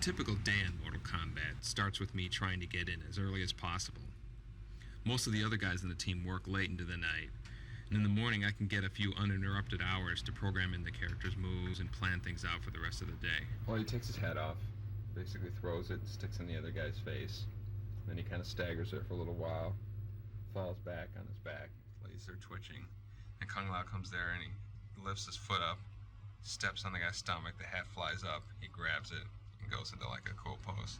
typical day in Mortal Kombat starts with me trying to get in as early as possible. Most of the other guys in the team work late into the night, and in the morning I can get a few uninterrupted hours to program in the character's moves and plan things out for the rest of the day. Well, he takes his hat off, basically throws it, sticks in the other guy's face. Then he kind of staggers there for a little while, falls back on his back. Legs are twitching. And Kung Lao comes there and he lifts his foot up, steps on the guy's stomach, the hat flies up, he grabs it, and goes into like a cool pose.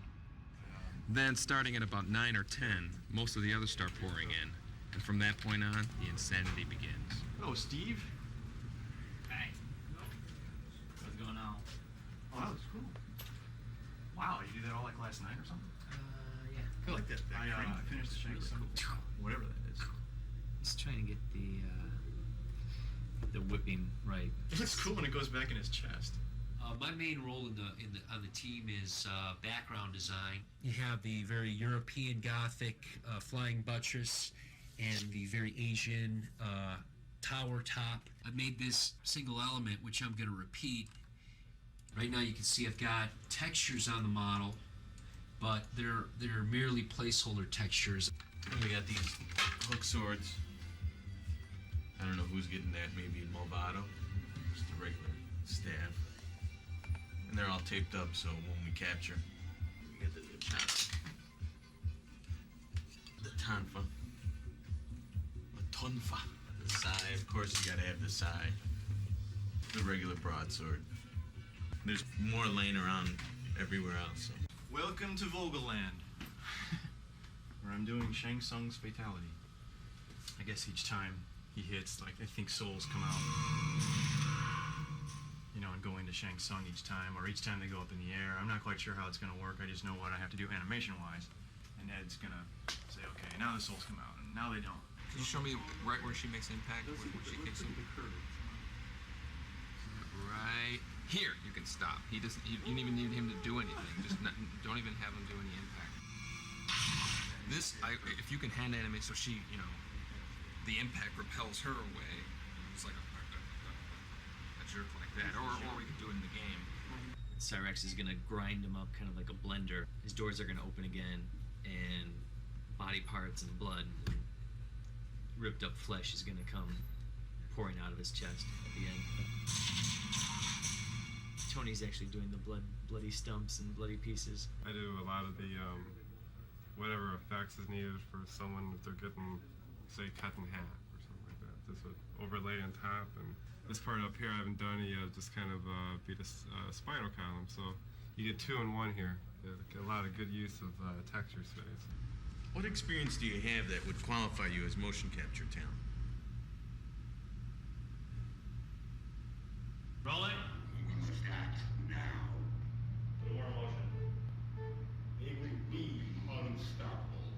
Then, starting at about 9 or 10, most of the others start pouring in. And from that point on, the insanity begins. Hello, Steve. Hey. What's going on? Oh, that was cool. Wow, you did that all like last night or something? Yeah. Cool. I like that. I finished the Shang cool. Whatever that is. Just trying to get the whipping right. It looks cool when it goes back in his chest. My main role on the team is background design. You have the very European Gothic flying buttress and the very Asian tower top. I made this single element, which I'm going to repeat. Right now you can see I've got textures on the model, but they're merely placeholder textures. And we got these hook swords. I don't know who's getting that, maybe Movado. Just a regular staff. And they're all taped up, so when we capture, we get the tonfa. The tonfa. The sai, of course you gotta have the sai. The regular broadsword. There's more laying around everywhere else. So. Welcome to Vogelland, where I'm doing Shang Tsung's fatality. I guess each time he hits, like, I think souls come out. You know, and go into Shang Tsung each time, or each time they go up in the air. I'm not quite sure how it's going to work. I just know what I have to do animation-wise. And Ed's going to say, okay, now the souls come out, and now they don't. Can you show me right where she makes impact, when she kicks him? Right here, you can stop. You don't even need him to do anything. Don't even have him do any impact. This, if you can hand animate so she, the impact repels her away. It's like a jerk like that, or we could do it in the game. Cyrex is gonna grind him up kind of like a blender. His doors are gonna open again, and body parts and blood and ripped up flesh is gonna come pouring out of his chest at the end. Tony's actually doing the bloody stumps and bloody pieces. I do a lot of the whatever effects is needed for someone if they're getting, say, cut in half or something like that. This would overlay on top, and this part up here I haven't done it yet. Just kind of be the spinal column, so you get 2 in 1 here. You get a lot of good use of texture space. What experience do you have that would qualify you as motion capture talent? Rolling. Start now. More motion. They will be unstoppable.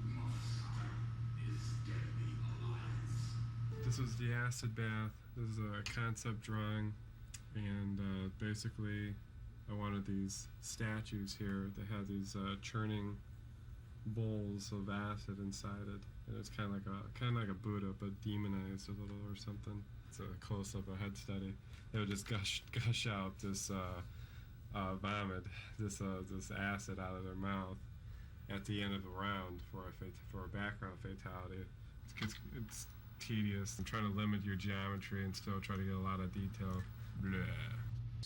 You must stop this deadly alliance. This was the acid bath. This is a concept drawing, and basically I wanted these statues here that had these churning bowls of acid inside it, and it's kind of like a Buddha, but demonized a little or something. It's a close-up, a head study. They would just gush out this vomit, this acid out of their mouth at the end of the round for a background fatality. It's tedious. I'm trying to limit your geometry and still try to get a lot of detail. Blah.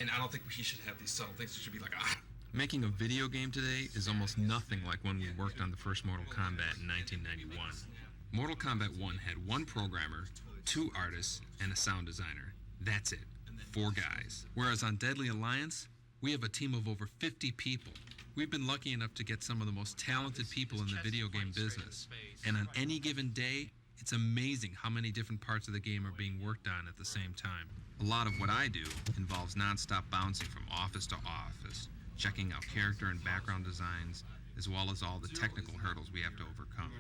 And I don't think he should have these subtle things. It should be like, Making a video game today is almost nothing like when we worked on the first Mortal Kombat in 1991. Mortal Kombat 1 had 1 programmer, 2 artists, and a sound designer. That's it. 4 guys. Whereas on Deadly Alliance, we have a team of over 50 people. We've been lucky enough to get some of the most talented people in the video game business. And on any given day, it's amazing how many different parts of the game are being worked on at the same time. A lot of what I do involves non-stop bouncing from office to office, checking out character and background designs, as well as all the technical hurdles we have to overcome.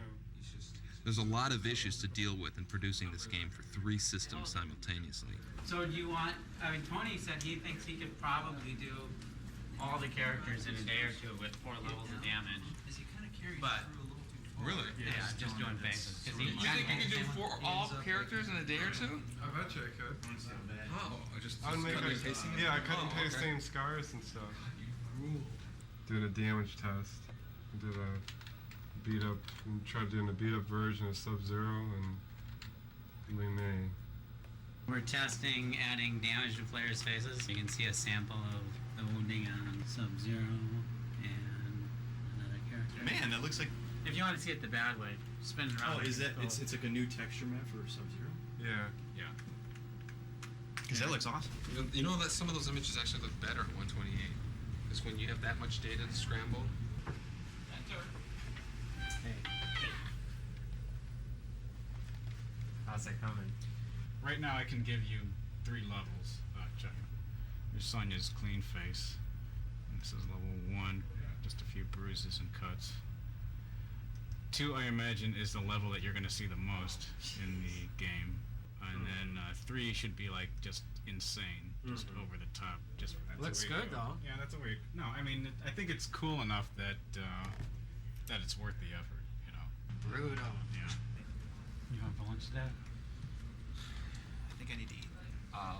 There's a lot of issues to deal with in producing this game for 3 systems simultaneously. So do you want, Tony said he thinks he could probably do all the characters in a day or 2 with 4 levels of damage. But Really? Yeah, just doing faces. 'Cause he You think you can do all characters in a day or two? I bet you I could. How? Just I would make cutting and pasting? I cut and paste okay. same scars and stuff. Doing a damage test. I did a beat up, and tried doing a beat up version of Sub-Zero and Li Mei. We're testing adding damage to players' faces. You can see a sample of the wounding on Sub-Zero and another character. Man, that looks like. If you want to see it the bad way, spin it around. Oh, is that? Cool. It's like a new texture map for Sub-Zero. Yeah. Yeah. Because that looks awesome. You know that some of those images actually look better at 128. Because when you have that much data to scramble. How's it coming? Right now, I can give you 3 levels. Check. There's Sonya's clean face. And this is level 1, just a few bruises and cuts. 2, I imagine, is the level that you're going to see the most in the game. And then 3 should be like just insane, just over the top. Just Looks good, though. Yeah, that's a weird. No, I mean, I think it's cool enough that that it's worth the effort. You know. Brutal. Yeah. You want to lunch that? I think I need to eat.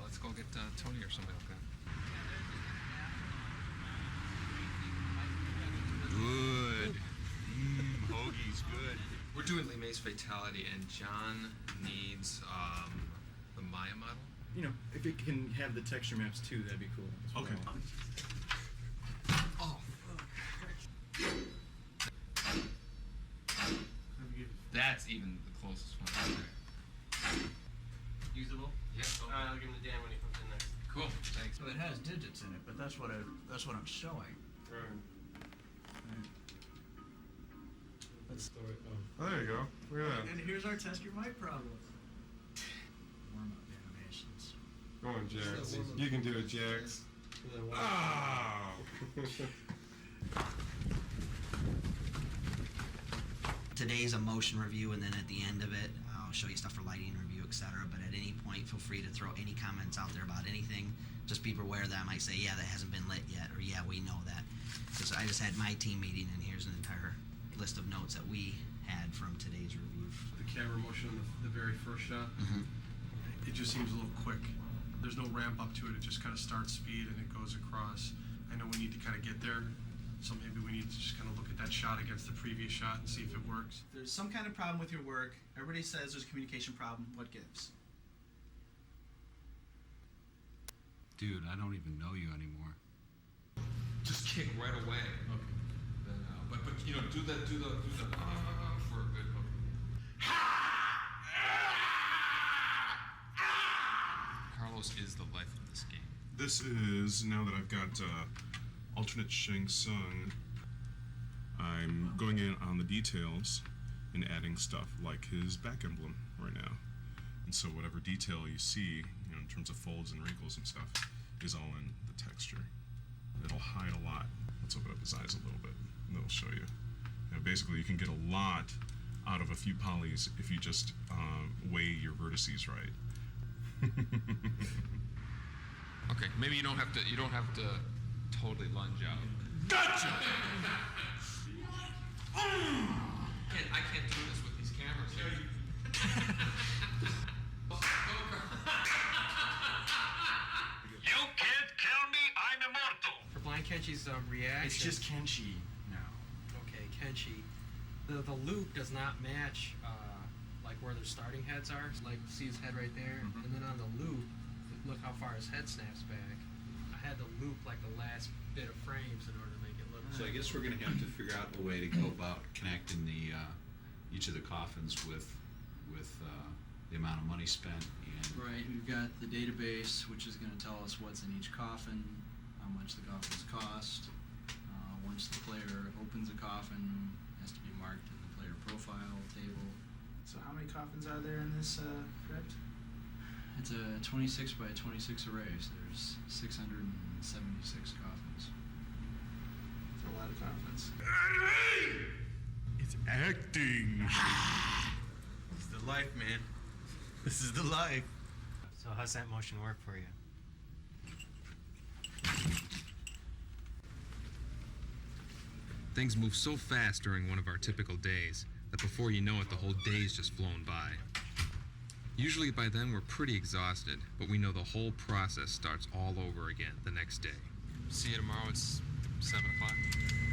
Let's go get Tony or somebody like that. Good. Hoagie's good. We're doing Li Mei's Fatality, and John needs the Maya model. You know, if it can have the texture maps too, that'd be cool. Okay. Oh. That's even the closest one. Okay. Usable? Yeah. Alright, I'll give him to Dan when he comes in next. Cool. Thanks. So it has digits in it, but that's what I'm showing. Let's Oh, there you go. Look at that. And here's our test your mic problem. Warm up animations. Go on, Jax. You can do it, Jax. Oh! Today's a motion review, and then at the end of it, I'll show you stuff for lighting review, etc. But at any point, feel free to throw any comments out there about anything. Just be aware that I might say, yeah, that hasn't been lit yet, or yeah, we know that. Because I just had my team meeting, and here's an entire list of notes that we had from today's review. The camera motion on the very first shot, It just seems a little quick. There's no ramp up to it. It just kind of starts speed and it goes across. I know we need to kind of get there, so maybe we need to just kind of look at that shot against the previous shot and see if it works. There's some kind of problem with your work. Everybody says there's a communication problem. What gives? Dude, I don't even know you anymore. Just kick right away. Okay. Then, but you know, do the for a good hook. Carlos is the life of this game. This is, now that I've got alternate Shang Tsung, I'm going in on the details and adding stuff like his back emblem right now. And so whatever detail you see, you know, in terms of folds and wrinkles and stuff, is all in the texture. It'll hide a lot. Let's open up his eyes a little bit, and it'll show you. Basically, you can get a lot out of a few polys if you just weigh your vertices right. Okay, maybe you don't have to totally lunge out. Gotcha! I can't do this with these cameras here. You can't kill me, I'm immortal. For blind Kenshi's reaction. It's just Kenshi now. Okay, Kenshi. The loop does not match like where their starting heads are. Like see his head right there, and then on the loop, look how far his head snaps back. I had to loop like the last bit of frames in order to make it look. So I guess we're going to have to figure out a way to go about connecting the each of the coffins with the amount of money spent. And Right, we've got the database, which is going to tell us what's in each coffin, how much the coffins cost. Once the player opens a coffin, it has to be marked in the player profile table. So how many coffins are there in this crypt? It's a 26 by 26 array, so there's 676 coffins. It's a lot of coffins. It's acting. It's the life, man. This is the life. So how's that motion work for you? Things move so fast during one of our typical days. that before you know it, the whole day's just flown by. Usually by then we're pretty exhausted, but we know the whole process starts all over again the next day. See you tomorrow. It's 7 o'clock.